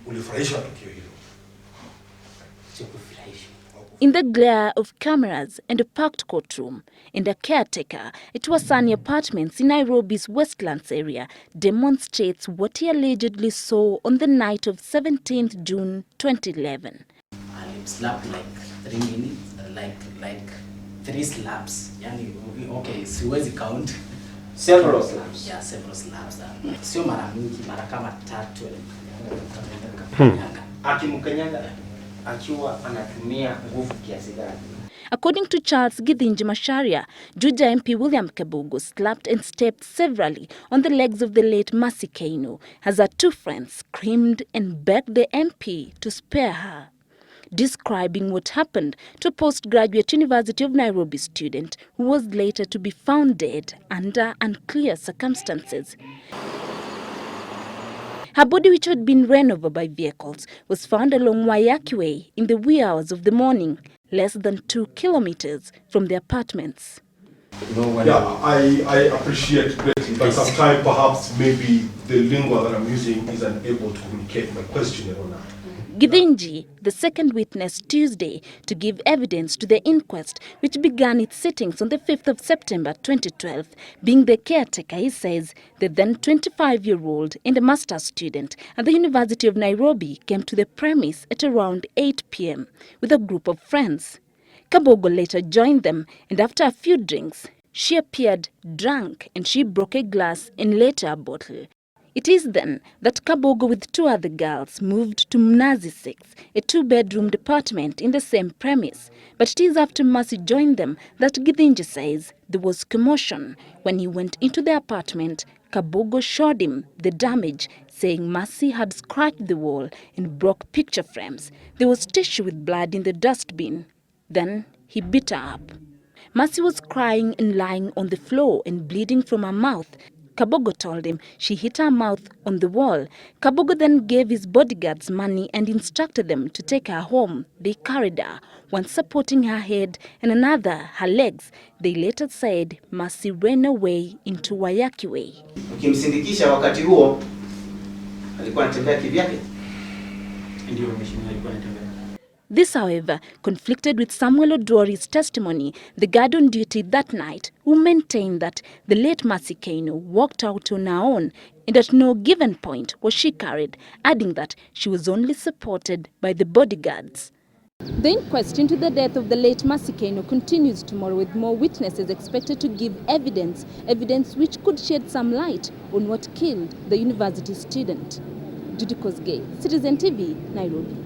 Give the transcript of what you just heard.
Ulifurahishwa tukio hilo? In the glare of cameras and a packed courtroom and a caretaker at Wasani Apartments in Nairobi's Westlands area demonstrates what he allegedly saw on the night of 17th June 2011. I slapped like 3 minutes, like 3 slaps. Yani, okay, siwezi count. Several slaps. Yeah, several slaps. Sio mara mingi, mara kama 3. Akimkanyaga akiwa anatumia nguvu kiasi gani? According to Charles Githinji, Juja MP William Kabogo slapped and stepped severally on the legs of the late Mercy Keino as her 2 friends screamed and begged the MP to spare her. Describing what happened to a postgraduate University of Nairobi student who was later to be found dead under unclear circumstances. Her body, which had been run over by vehicles, was found along Waiyaki Way in the wee hours of the morning, less than 2 kilometers from the apartments. Yeah, I appreciate greatly, but sometimes perhaps maybe the lingo that I'm using is unable to communicate my question, Your Honor. Githinji, the second witness Tuesday to give evidence to the inquest, which began its sittings on the 5th of September 2012, being the caretaker, he says the then 25-year-old and a master's student at the University of Nairobi came to the premise at around 8 p.m. with a group of friends. Kabogo later joined them, and after a few drinks, she appeared drunk and she broke a glass and later a bottle. It is then that Kabogo with 2 other girls moved to Mnazi 6, a 2-bedroom apartment in the same premise. But it is after Mercy joined them that Githinji says there was commotion. When he went into the apartment, Kabogo showed him the damage, saying Mercy had scratched the wall and broke picture frames. There was tissue with blood in the dustbin. Then he beat her up. Mercy was crying and lying on the floor and bleeding from her mouth. Kabogo told him she hit her mouth on the wall. Kabogo then gave his bodyguards money and instructed them to take her home. They carried her, one supporting her head and another her legs. They later said Mercy ran away into Waiyaki Way. Ukimsindikisha wakati huo alikuwa anatembea kivyake? Ndio mheshimiwa alikuwa anatembea. This, however, conflicted with Samuel Odwori's testimony, the guard on duty that night, who maintained that the late Mercy Keino walked out on her own and at no given point was she carried, adding that she was only supported by the bodyguards. The inquest into the death of the late Mercy Keino continues tomorrow, with more witnesses expected to give evidence which could shed some light on what killed the university student. Judy Kosgey, Citizen TV, Nairobi.